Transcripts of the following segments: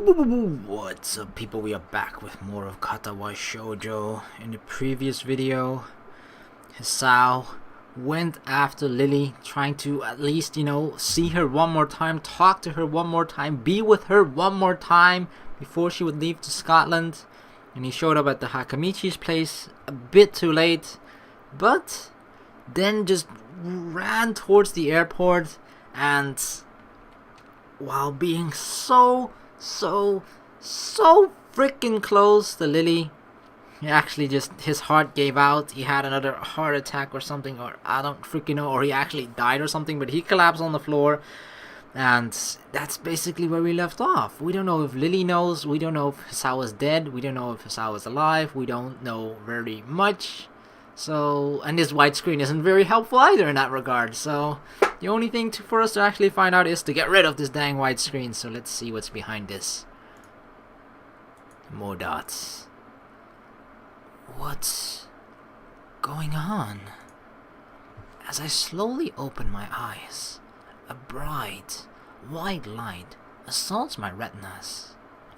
What's up, people? We are back with more of Katawa Shoujo. In the previous video, Hisao went after Lilly, trying to at least, see her one more time, talk to her one more time, be with her one more time before she would leave to Scotland. And he showed up at the Hakamichi's place a bit too late, but then just ran towards the airport, and while being so freaking close to Lilly, he actually just, his heart gave out. He had another heart attack or something, or I don't freaking know, or he actually died or something, but he collapsed on the floor. And that's basically where we left off. We don't know if Lilly knows, we don't know if Hisao is dead, we don't know if Hisao is alive, we don't know very much. So, and this widescreen isn't very helpful either in that regard. So, the only thing for us to actually find out is to get rid of this dang widescreen. So let's see what's behind this. More dots. What's going on? As I slowly open my eyes, a bright, white light assaults my retinas.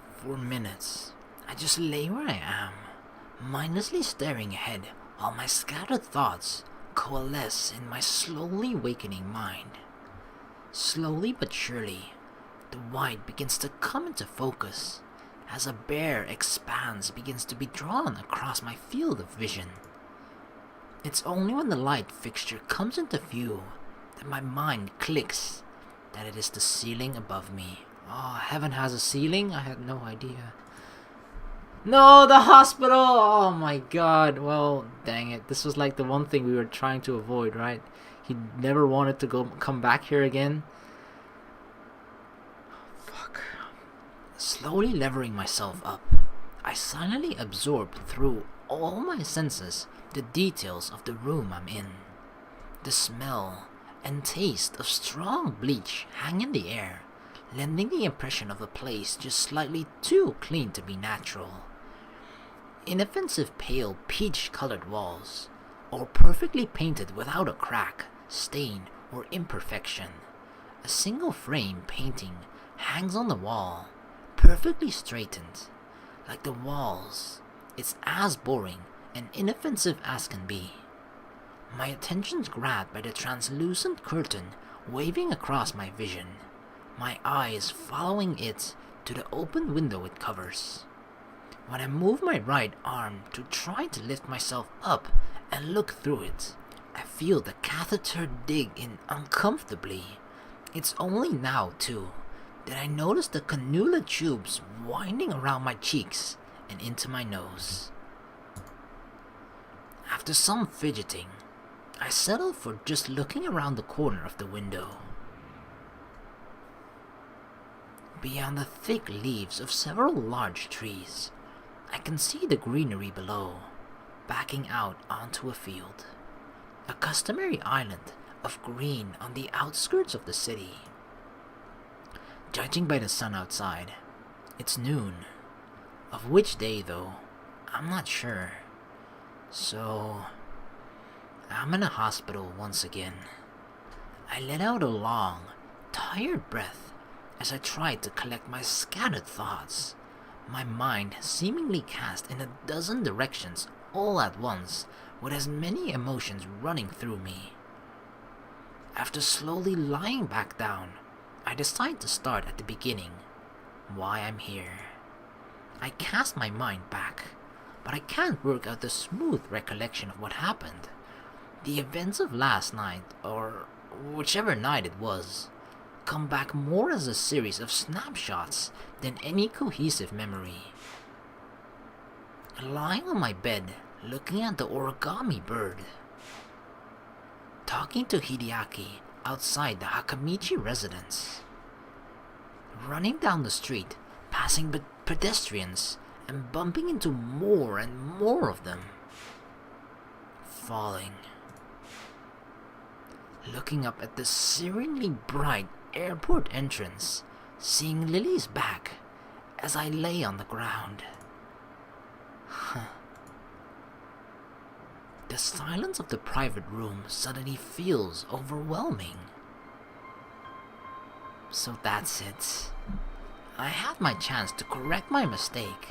For minutes, I just lay where I am, mindlessly staring ahead while my scattered thoughts coalesce in my slowly awakening mind. Slowly but surely, the white begins to come into focus as a bare expanse begins to be drawn across my field of vision. It's only when the light fixture comes into view that my mind clicks that it is the ceiling above me. Oh, heaven has a ceiling? I had no idea. No, the hospital! Oh my god. Well, dang it. This was like the one thing we were trying to avoid, right? He never wanted to come back here again. Fuck. Slowly levering myself up, I silently absorbed through all my senses the details of the room I'm in. The smell and taste of strong bleach hang in the air, lending the impression of a place just slightly too clean to be natural. Inoffensive pale peach-colored walls, all perfectly painted without a crack, stain, or imperfection. A single frame painting hangs on the wall, perfectly straightened. Like the walls, it's as boring and inoffensive as can be. My attention's grabbed by the translucent curtain waving across my vision, my eyes following it to the open window it covers. When I move my right arm to try to lift myself up and look through it, I feel the catheter dig in uncomfortably. It's only now, too, that I notice the cannula tubes winding around my cheeks and into my nose. After some fidgeting, I settle for just looking around the corner of the window. Beyond the thick leaves of several large trees, I can see the greenery below, backing out onto a field. A customary island of green on the outskirts of the city. Judging by the sun outside, it's noon. Of which day, though, I'm not sure. So, I'm in a hospital once again. I let out a long, tired breath as I tried to collect my scattered thoughts, my mind seemingly cast in a dozen directions all at once, with as many emotions running through me. After slowly lying back down, I decide to start at the beginning, why I'm here. I cast my mind back, but I can't work out the smooth recollection of what happened. The events of last night, or whichever night it was, come back more as a series of snapshots than any cohesive memory. Lying on my bed, looking at the origami bird. Talking to Hideaki outside the Hakamichi residence. Running down the street, passing pedestrians, and bumping into more and more of them. Falling. Looking up at the serenely bright airport entrance, seeing Lilly's back as I lay on the ground. The silence of the private room suddenly feels overwhelming. So that's it. I had my chance to correct my mistake,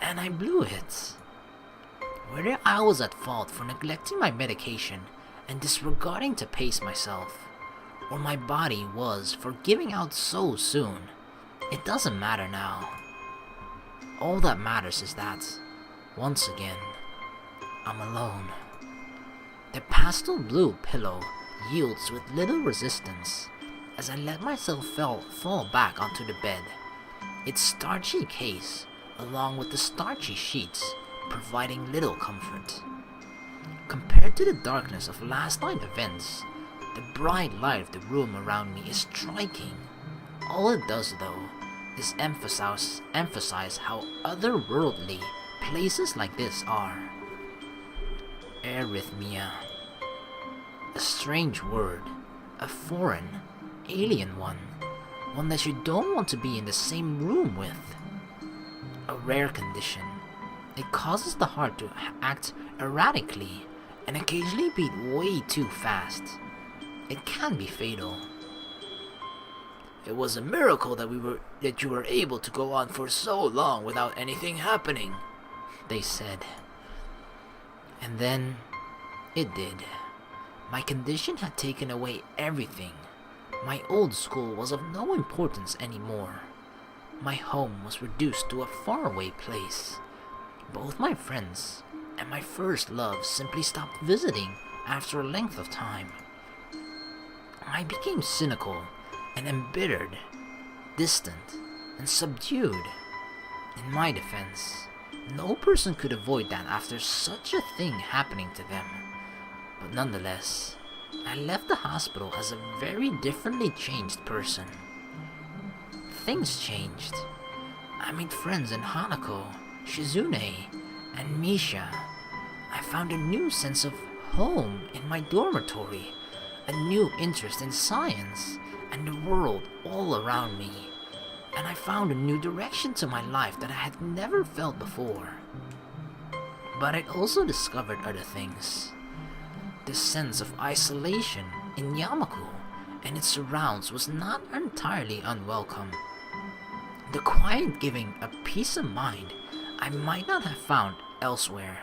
and I blew it. Whether I was at fault for neglecting my medication and disregarding to pace myself, or my body was for giving out so soon, it doesn't matter now. All that matters is that, once again, I'm alone. The pastel blue pillow yields with little resistance as I let myself fall back onto the bed, its starchy case, along with the starchy sheets, providing little comfort. Compared to the darkness of last night's events, the bright light of the room around me is striking. All it does, though, is emphasize how otherworldly places like this are. Arrhythmia. A strange word, a foreign, alien one that you don't want to be in the same room with. A rare condition. It causes the heart to act erratically and occasionally beat way too fast. It can be fatal. It was a miracle that you were able to go on for so long without anything happening, they said. And then, it did. My condition had taken away everything. My old school was of no importance anymore. My home was reduced to a faraway place. Both my friends and my first love simply stopped visiting after a length of time. I became cynical and embittered, distant and subdued. In my defense, no person could avoid that after such a thing happening to them. But nonetheless, I left the hospital as a very differently changed person. Things changed. I made friends in Hanako, Shizune, and Misha. I found a new sense of home in my dormitory, a new interest in science and the world all around me, and I found a new direction to my life that I had never felt before. But I also discovered other things. The sense of isolation in Yamaku and its surrounds was not entirely unwelcome. The quiet giving a peace of mind I might not have found elsewhere,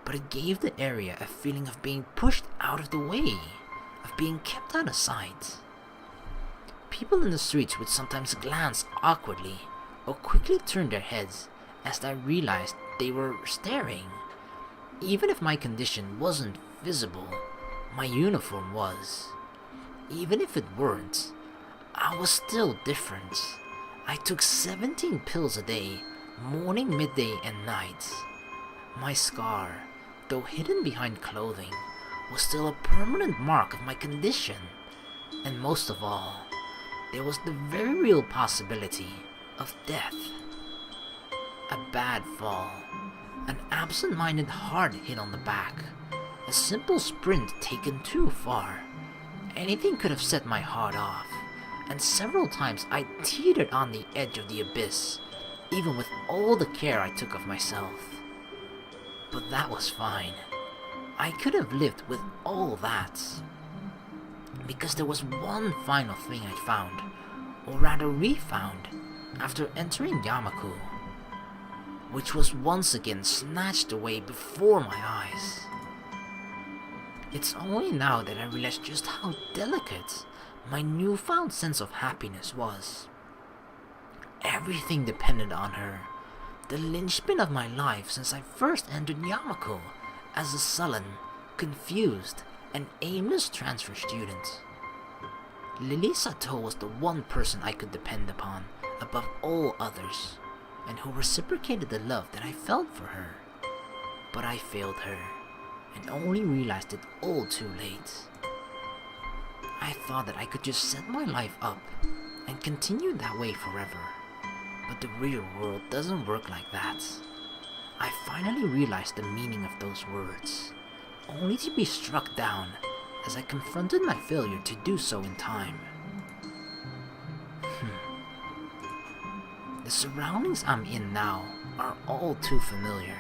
but it gave the area a feeling of being pushed out of the way, of being kept out of sight. People in the streets would sometimes glance awkwardly or quickly turn their heads as I realized they were staring. Even if my condition wasn't visible, my uniform was. Even if it weren't, I was still different. I took 17 pills a day, morning, midday, and night. My scar, though hidden behind clothing, was still a permanent mark of my condition. And most of all, there was the very real possibility of death. A bad fall, an absent-minded hard hit on the back, a simple sprint taken too far. Anything could have set my heart off, and several times I teetered on the edge of the abyss, even with all the care I took of myself. But that was fine. I could have lived with all that. Because there was one final thing I found, or rather refound, after entering Yamaku, which was once again snatched away before my eyes. It's only now that I realize just how delicate my newfound sense of happiness was. Everything depended on her, the linchpin of my life since I first entered Yamaku as a sullen, confused, and aimless transfer student. Lilly Sato was the one person I could depend upon above all others, and who reciprocated the love that I felt for her. But I failed her, and only realized it all too late. I thought that I could just set my life up and continue that way forever, but the real world doesn't work like that. I finally realized the meaning of those words, only to be struck down as I confronted my failure to do so in time. The surroundings I'm in now are all too familiar.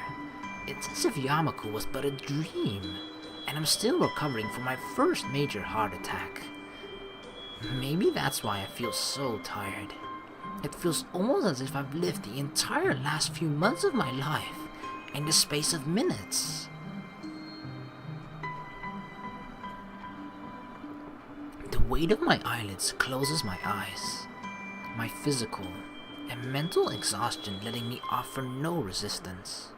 It's as if Yamaku was but a dream, and I'm still recovering from my first major heart attack. Maybe that's why I feel so tired. It feels almost as if I've lived the entire last few months of my life in the space of minutes. The weight of my eyelids closes my eyes, my physical and mental exhaustion letting me offer no resistance.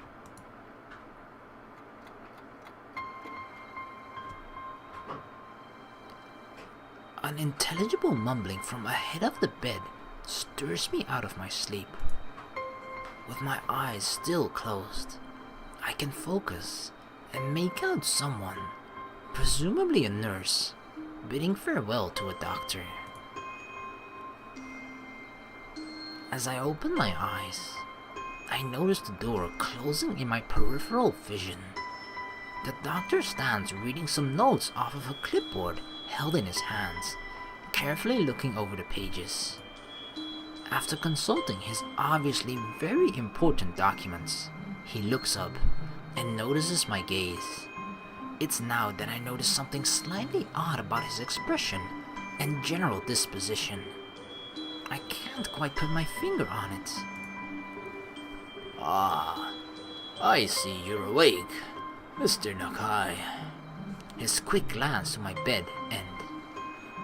Unintelligible mumbling from ahead of the bed stirs me out of my sleep. With my eyes still closed, I can focus and make out someone, presumably a nurse, bidding farewell to a doctor. As I open my eyes, I notice the door closing in my peripheral vision. The doctor stands reading some notes off of a clipboard held in his hands, carefully looking over the pages. After consulting his obviously very important documents, he looks up and notices my gaze. It's now that I notice something slightly odd about his expression and general disposition. I can't quite put my finger on it. Ah, I see you're awake, Mr. Nakai. His quick glance to my bed and,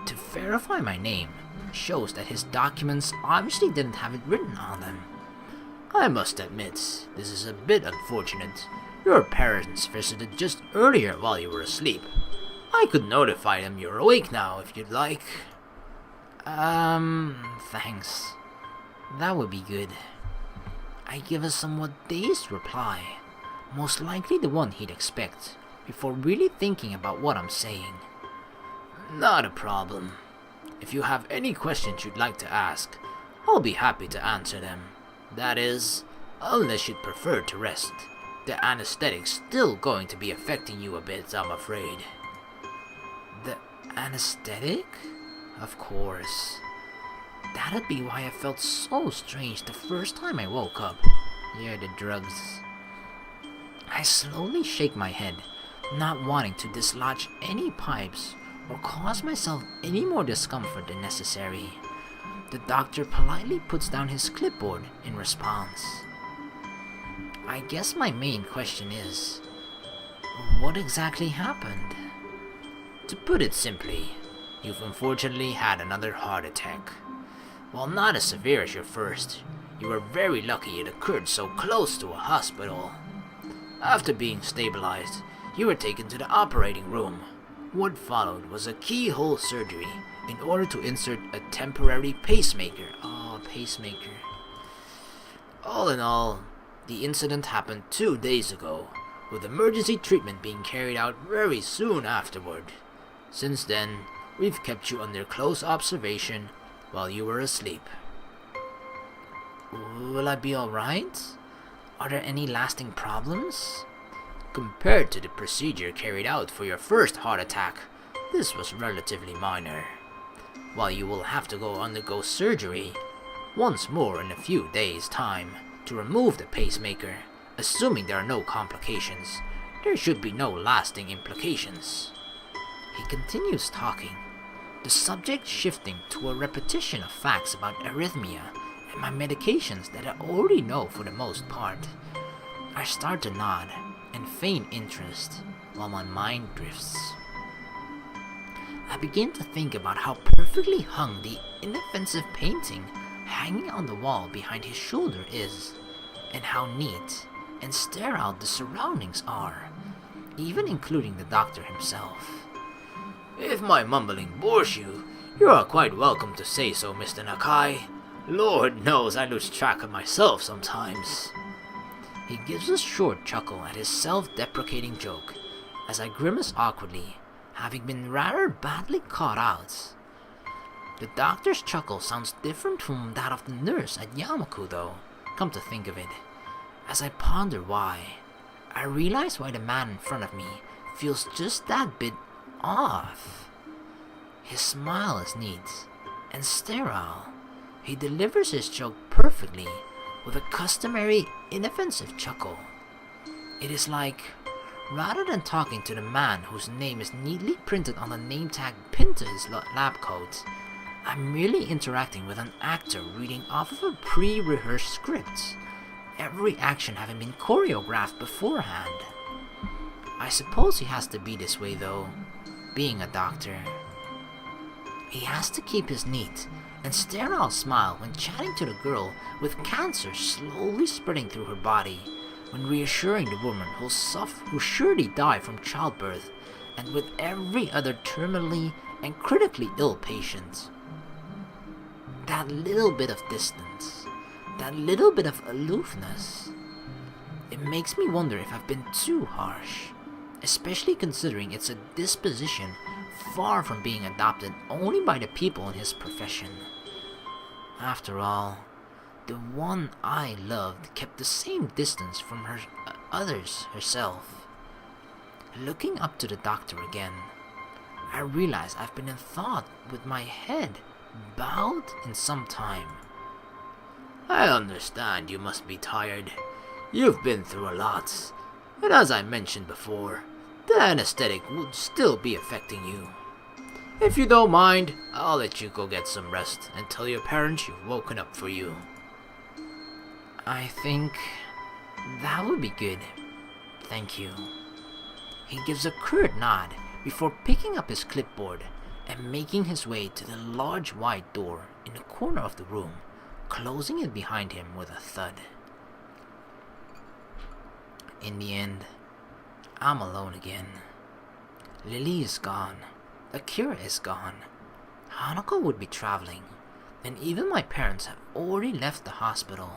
to verify my name, shows that his documents obviously didn't have it written on them. I must admit, this is a bit unfortunate. Your parents visited just earlier while you were asleep. I could notify them you're awake now if you'd like. Thanks. That would be good. I give a somewhat dazed reply, most likely the one he'd expect, before really thinking about what I'm saying. Not a problem. If you have any questions you'd like to ask, I'll be happy to answer them. That is, unless you'd prefer to rest. The anesthetic's still going to be affecting you a bit, I'm afraid. The anesthetic? Of course. That'd be why I felt so strange the first time I woke up. Yeah, the drugs. I slowly shake my head, not wanting to dislodge any pipes or cause myself any more discomfort than necessary. The doctor politely puts down his clipboard in response. I guess my main question is, what exactly happened? To put it simply, you've unfortunately had another heart attack. While not as severe as your first, you were very lucky it occurred so close to a hospital. After being stabilized, you were taken to the operating room. What followed was a keyhole surgery in order to insert a temporary pacemaker. Oh, pacemaker. All in all, the incident happened 2 days ago, with emergency treatment being carried out very soon afterward. Since then, we've kept you under close observation while you were asleep. Will I be alright? Are there any lasting problems? Compared to the procedure carried out for your first heart attack, this was relatively minor. While you will have to undergo surgery once more in a few days' time to remove the pacemaker, assuming there are no complications, there should be no lasting implications. He continues talking, the subject shifting to a repetition of facts about arrhythmia and my medications that I already know for the most part. I start to nod and feign interest while my mind drifts. I begin to think about how perfectly hung the inoffensive painting hanging on the wall behind his shoulder is, and how neat and sterile the surroundings are, even including the doctor himself. If my mumbling bores you, you are quite welcome to say so, Mr. Nakai. Lord knows I lose track of myself sometimes. He gives a short chuckle at his self-deprecating joke, as I grimace awkwardly, having been rather badly caught out. The doctor's chuckle sounds different from that of the nurse at Yamaku though, come to think of it. As I ponder why, I realize why the man in front of me feels just that bit off. His smile is neat and sterile. He delivers his joke perfectly with a customary inoffensive chuckle. It is like, rather than talking to the man whose name is neatly printed on the name tag pinned to his lab coat, I'm merely interacting with an actor reading off of a pre-rehearsed script, every action having been choreographed beforehand. I suppose he has to be this way though, being a doctor. He has to keep his neat and sterile smile when chatting to the girl with cancer slowly spreading through her body, when reassuring the woman who'll surely die from childbirth, and with every other terminally and critically ill patient. That little bit of distance, that little bit of aloofness, it makes me wonder if I've been too harsh, especially considering it's a disposition far from being adopted only by the people in his profession. After all, the one I loved kept the same distance from others herself. Looking up to the doctor again, I realize I've been in thought with my head bowed in some time. I understand you must be tired. You've been through a lot, and as I mentioned before, the anesthetic would still be affecting you. If you don't mind, I'll let you go get some rest and tell your parents you've woken up for you. I think that would be good. Thank you. He gives a curt nod before picking up his clipboard and making his way to the large wide door in the corner of the room, closing it behind him with a thud. In the end, I'm alone again. Lilly is gone. Akira is gone. Hanako would be traveling, and even my parents have already left the hospital.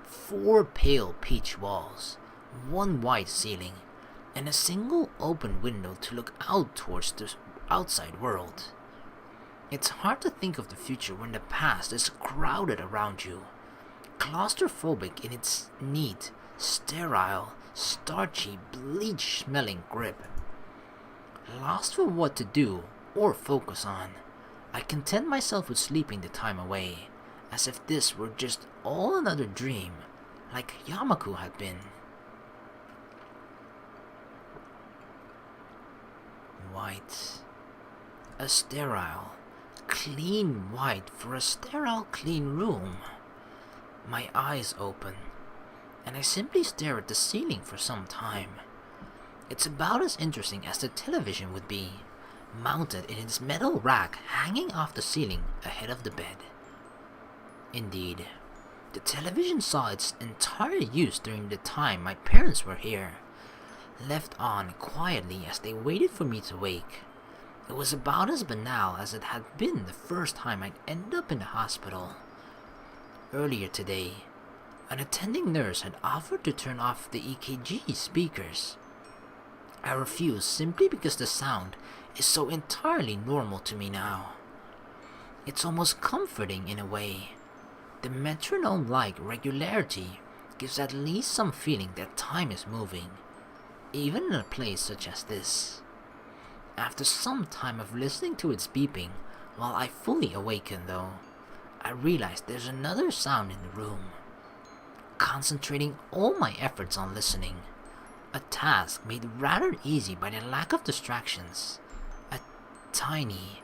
4 pale peach walls, 1 white ceiling, and a single open window to look out towards the outside world. It's hard to think of the future when the past is crowded around you, claustrophobic in its neat, sterile, starchy, bleach-smelling grip. Lost for what to do or focus on, I content myself with sleeping the time away, as if this were just all another dream, like Yamaku had been. White. A sterile, clean white for a sterile, clean room. My eyes open, and I simply stare at the ceiling for some time. It's about as interesting as the television would be, mounted in its metal rack hanging off the ceiling ahead of the bed. Indeed, the television saw its entire use during the time my parents were here, left on quietly as they waited for me to wake. It was about as banal as it had been the first time I'd end up in the hospital. Earlier today, an attending nurse had offered to turn off the EKG speakers. I refused simply because the sound is so entirely normal to me now. It's almost comforting in a way. The metronome-like regularity gives at least some feeling that time is moving, even in a place such as this. After some time of listening to its beeping, while I fully awaken though, I realize there's another sound in the room. Concentrating all my efforts on listening, a task made rather easy by the lack of distractions, a tiny,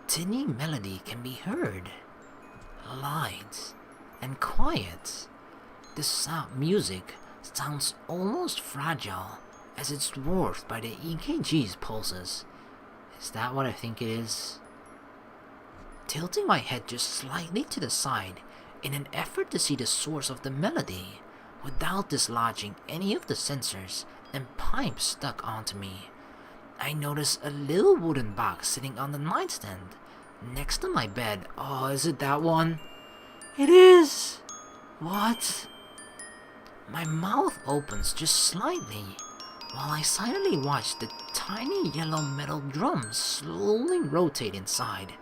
tinny melody can be heard. Light and quiet. The music sounds almost fragile as it's dwarfed by the EKG's pulses. Is that what I think it is? Tilting my head just slightly to the side in an effort to see the source of the melody, without dislodging any of the sensors and pipes stuck onto me, I notice a little wooden box sitting on the nightstand next to my bed. Oh, is it that one? It is! What? My mouth opens just slightly while I silently watch the tiny yellow metal drums slowly rotate inside,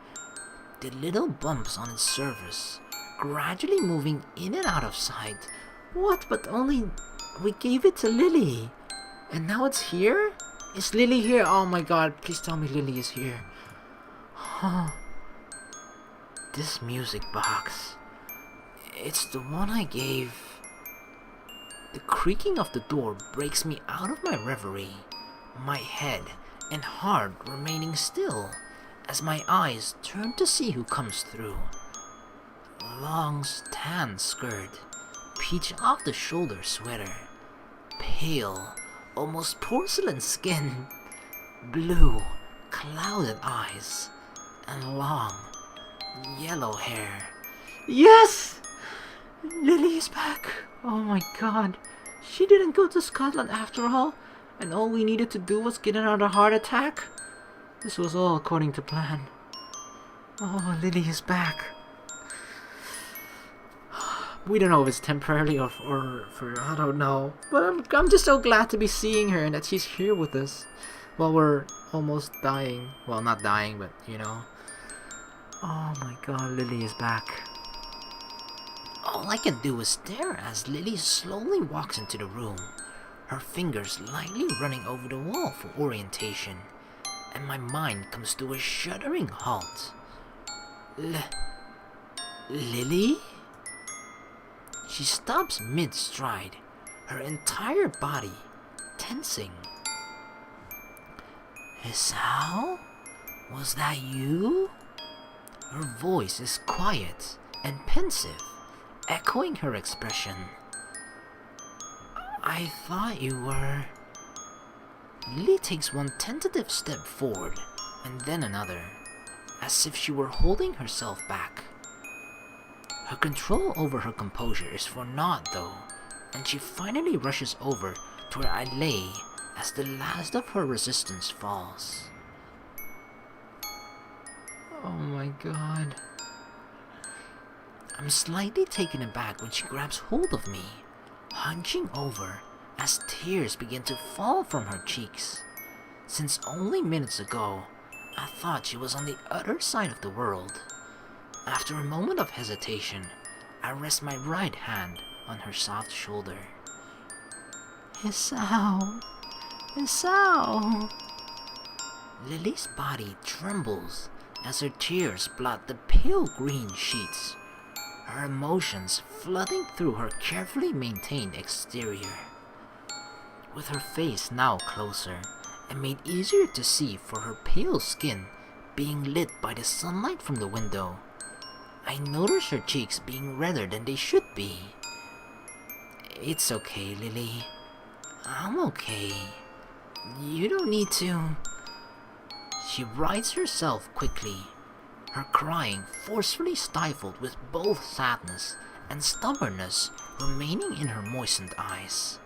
the little bumps on its surface gradually moving in and out of sight. What? But only we gave it to Lilly, and now it's here? Is Lilly here? Oh my god, please tell me Lilly is here. Huh. This music box, it's the one I gave. The creaking of the door breaks me out of my reverie, my head and heart remaining still, as my eyes turn to see who comes through. Long tan skirt, peach off the shoulder sweater, pale, almost porcelain skin, blue, clouded eyes, and long, yellow hair. Yes! Lilly is back! Oh my god. She didn't go to Scotland after all, and all we needed to do was get another heart attack? This was all according to plan. Oh, Lilly is back. We don't know if it's temporarily or for I don't know. But I'm just so glad to be seeing her and that she's here with us. While we're almost dying. Well, not dying, but you know. Oh my god, Lilly is back. All I can do is stare as Lilly slowly walks into the room, her fingers lightly running over the wall for orientation, and my mind comes to a shuddering halt. Lilly? She stops mid-stride, her entire body tensing. Hisao? Was that you? Her voice is quiet and pensive, echoing her expression. I thought you were... Lilly takes one tentative step forward, and then another, as if she were holding herself back. Her control over her composure is for naught though, and she finally rushes over to where I lay as the last of her resistance falls. Oh my god. I'm slightly taken aback when she grabs hold of me, hunching over as tears begin to fall from her cheeks. Since only minutes ago, I thought she was on the other side of the world. After a moment of hesitation, I rest my right hand on her soft shoulder. Hisao! Hisao! Lilly's body trembles as her tears blot the pale green sheets, her emotions flooding through her carefully maintained exterior. With her face now closer and made easier to see for her pale skin being lit by the sunlight from the window, I notice her cheeks being redder than they should be. It's okay, Lilly. I'm okay. You don't need to... She rights herself quickly, her crying forcefully stifled with both sadness and stubbornness remaining in her moistened eyes.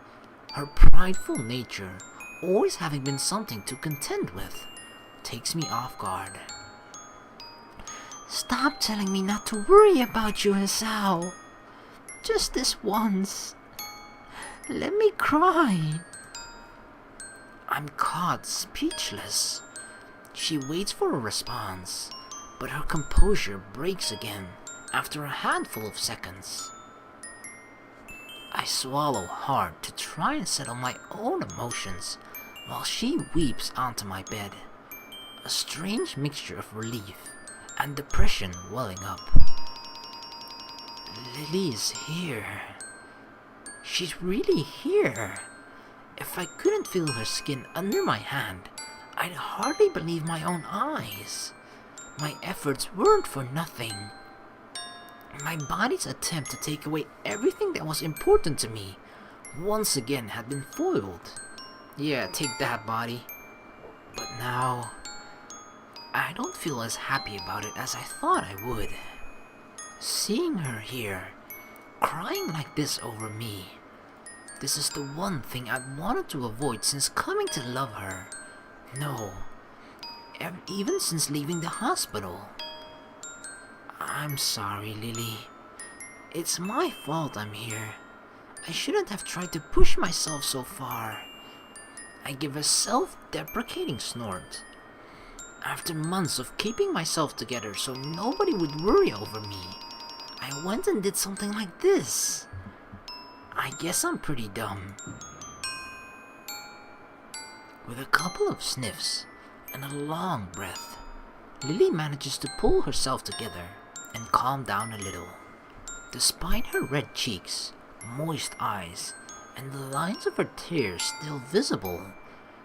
Her prideful nature, always having been something to contend with, takes me off guard. Stop telling me not to worry about you, Hisao. Just this once. Let me cry. I'm caught speechless. She waits for a response, but her composure breaks again after a handful of seconds. I swallow hard to try and settle my own emotions while she weeps onto my bed, a strange mixture of relief and depression welling up. Lilly is here. She's really here. If I couldn't feel her skin under my hand, I'd hardly believe my own eyes. My efforts weren't for nothing. My body's attempt to take away everything that was important to me once again had been foiled. Yeah, take that, body. But now, I don't feel as happy about it as I thought I would. Seeing her here, crying like this over me, this is the one thing I've wanted to avoid since coming to love her. No, even since leaving the hospital. I'm sorry, Lilly. It's my fault I'm here. I shouldn't have tried to push myself so far. I give a self-deprecating snort. After months of keeping myself together so nobody would worry over me, I went and did something like this. I guess I'm pretty dumb. With a couple of sniffs and a long breath, Lilly manages to pull herself together and calm down a little. Despite her red cheeks, moist eyes, and the lines of her tears still visible,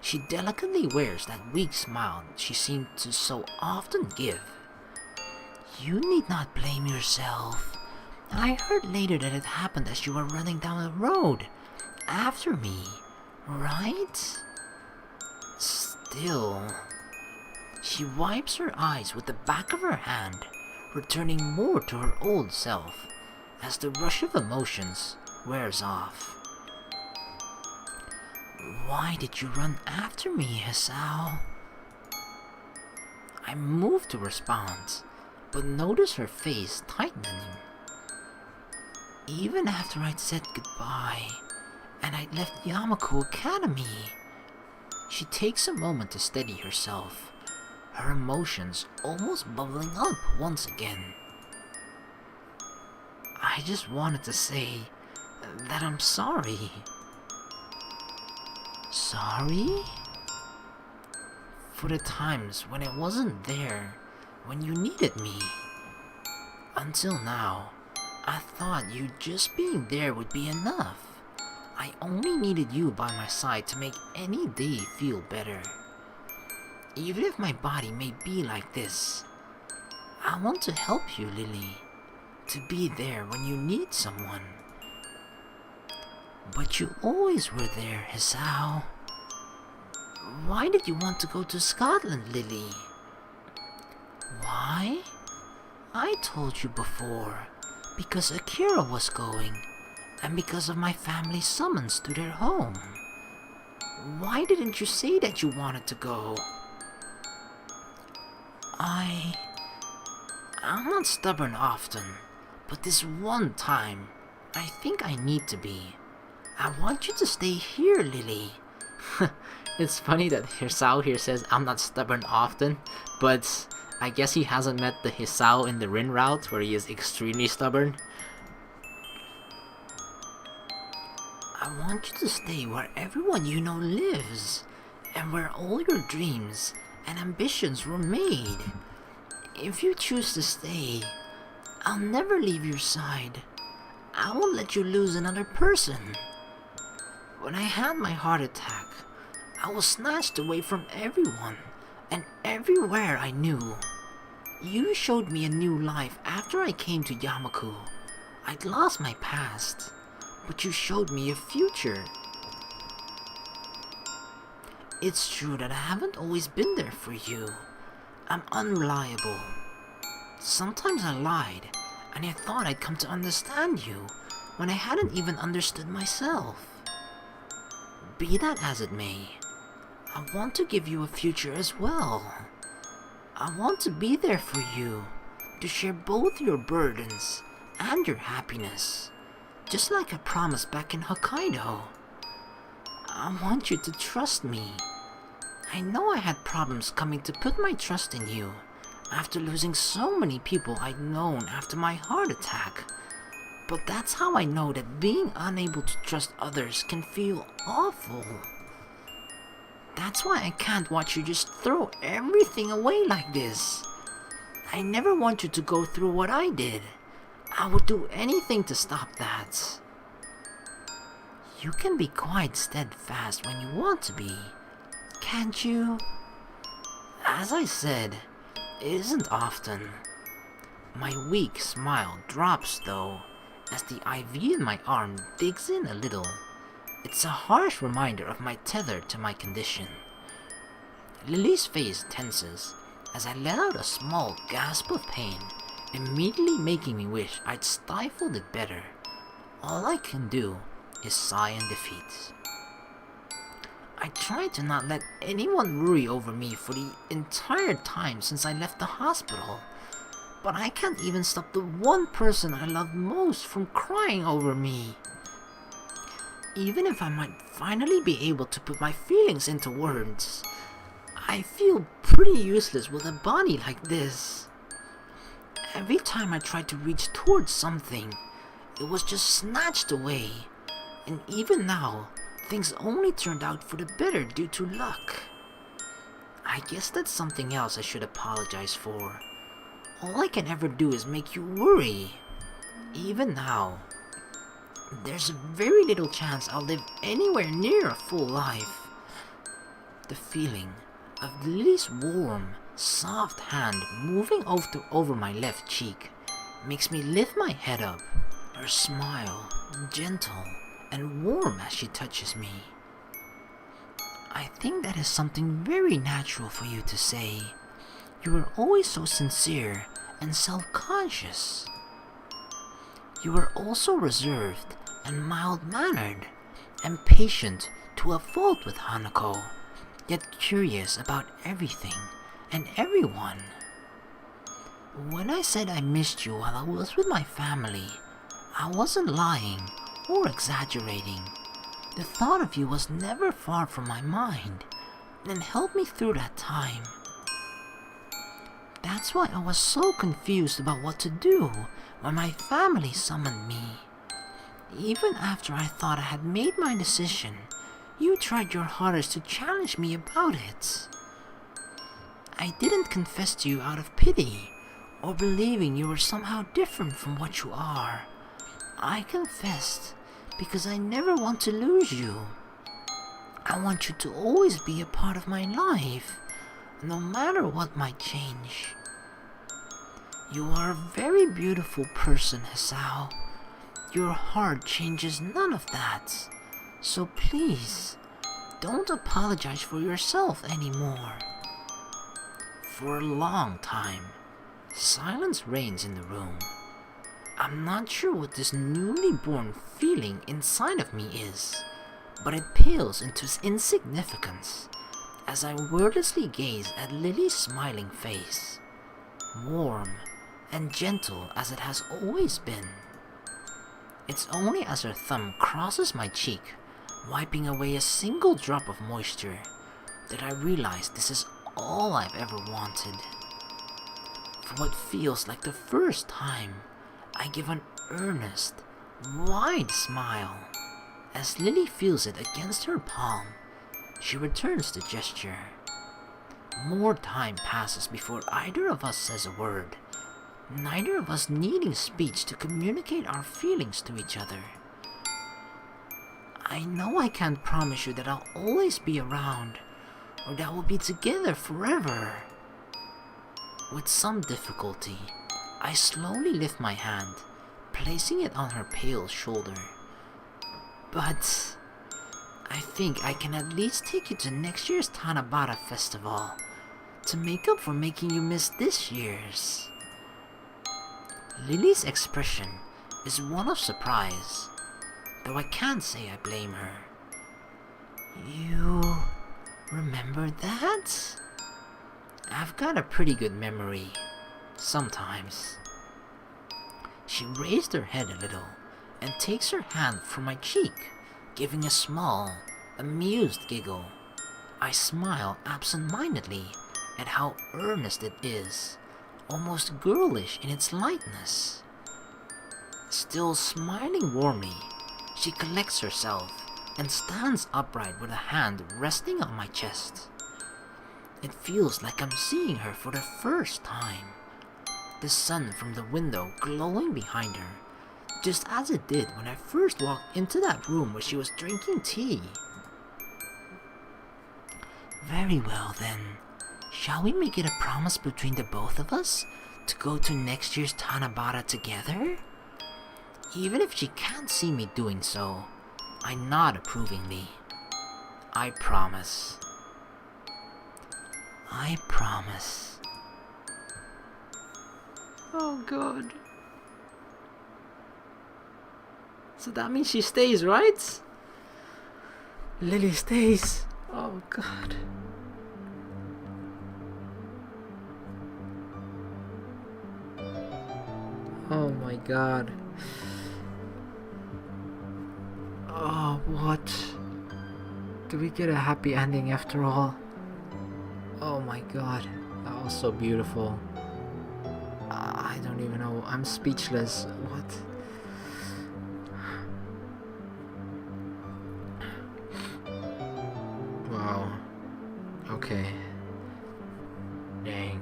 She delicately wears that weak smile she seemed to so often give. You need not blame yourself. I heard later that it happened as you were running down the road after me, right? Still, she wipes her eyes with the back of her hand, returning more to her old self as the rush of emotions wears off. Why did you run after me, Hisao? I moved to respond, but notice her face tightening. Even after I'd said goodbye, and I'd left Yamaku Academy. She takes a moment to steady herself, her emotions almost bubbling up once again. I just wanted to say that I'm sorry. Sorry? For the times when I wasn't there, when you needed me. Until now, I thought you just being there would be enough. I only needed you by my side to make any day feel better. Even if my body may be like this, I want to help you, Lilly. To be there when you need someone. But you always were there, Hisao. Why did you want to go to Scotland, Lilly? Why? I told you before. Because Akira was going, and because of my family's summons to their home. Why didn't you say that you wanted to go? I'm not stubborn often, but this one time, I think I need to be. I want you to stay here, Lilly. It's funny that Hisao here says I'm not stubborn often, but I guess he hasn't met the Hisao in the Rin route where he is extremely stubborn. I want you to stay where everyone you know lives, and where all your dreams and ambitions were made. If you choose to stay, I'll never leave your side. I won't let you lose another person. When I had my heart attack, I was snatched away from everyone and everywhere I knew. You showed me a new life after I came to Yamaku. I'd lost my past, but you showed me a future. It's true that I haven't always been there for you. I'm unreliable. Sometimes I lied, and I thought I'd come to understand you when I hadn't even understood myself. Be that as it may, I want to give you a future as well. I want to be there for you, to share both your burdens and your happiness, just like I promised back in Hokkaido. I want you to trust me. I know I had problems coming to put my trust in you after losing so many people I'd known after my heart attack. But that's how I know that being unable to trust others can feel awful. That's why I can't watch you just throw everything away like this. I never want you to go through what I did. I would do anything to stop that. You can be quite steadfast when you want to be, can't you? As I said, it isn't often. My weak smile drops though, as the IV in my arm digs in a little. It's a harsh reminder of my tether to my condition. Lilly's face tenses as I let out a small gasp of pain, immediately making me wish I'd stifled it better. All I can do is sigh in defeat. I tried to not let anyone worry over me for the entire time since I left the hospital, but I can't even stop the one person I love most from crying over me. Even if I might finally be able to put my feelings into words, I feel pretty useless with a body like this. Every time I tried to reach towards something, it was just snatched away, and even now, things only turned out for the better due to luck. I guess that's something else I should apologize for. All I can ever do is make you worry. Even now, there's very little chance I'll live anywhere near a full life. The feeling of Lily's warm, soft hand moving over my left cheek makes me lift my head up. Her smile, gentle and warm as she touches me. I think that is something very natural for you to say. You are always so sincere and self-conscious. You are also reserved and mild-mannered and patient to a fault with Hanako, yet curious about everything and everyone. When I said I missed you while I was with my family, I wasn't lying or exaggerating. The thought of you was never far from my mind and helped me through that time. That's why I was so confused about what to do when my family summoned me. Even after I thought I had made my decision, you tried your hardest to challenge me about it. I didn't confess to you out of pity or believing you were somehow different from what you are. I confessed because I never want to lose you. I want you to always be a part of my life, no matter what might change. You are a very beautiful person, Hisao. Your heart changes none of that. So please, don't apologize for yourself anymore. For a long time, silence reigns in the room. I'm not sure what this newly born feeling inside of me is, but it pales into insignificance as I wordlessly gaze at Lily's smiling face, warm and gentle as it has always been. It's only as her thumb crosses my cheek, wiping away a single drop of moisture, that I realize this is all I've ever wanted. For what feels like the first time, I give an earnest, wide smile. As Lily feels it against her palm, she returns the gesture. More time passes before either of us says a word, neither of us needing speech to communicate our feelings to each other. I know I can't promise you that I'll always be around, or that we'll be together forever. With some difficulty, I slowly lift my hand, placing it on her pale shoulder. But I think I can at least take you to next year's Tanabata festival to make up for making you miss this year's. Lily's expression is one of surprise, though I can't say I blame her. You remember that? I've got a pretty good memory, sometimes. She raised her head a little and takes her hand from my cheek, giving a small, amused giggle. I smile absent-mindedly at how earnest it is, almost girlish in its lightness. Still smiling warmly, she collects herself and stands upright with a hand resting on my chest. It feels like I'm seeing her for the first time. The sun from the window glowing behind her, just as it did when I first walked into that room where she was drinking tea. Very well then, shall we make it a promise between the both of us to go to next year's Tanabata together? Even if she can't see me doing so, I nod approvingly. I promise. I promise. Oh god. So that means she stays, right? Lily stays. Oh god. Oh my god. Oh, what? Do we get a happy ending after all? Oh my god. That was so beautiful. I don't even know. I'm speechless. What? Wow. Okay. Dang.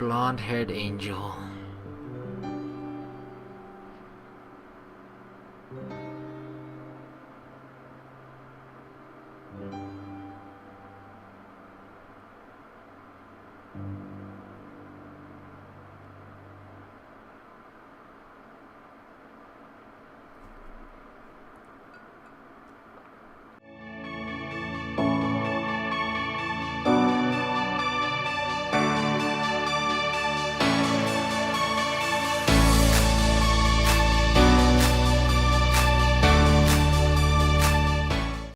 blonde-haired angel.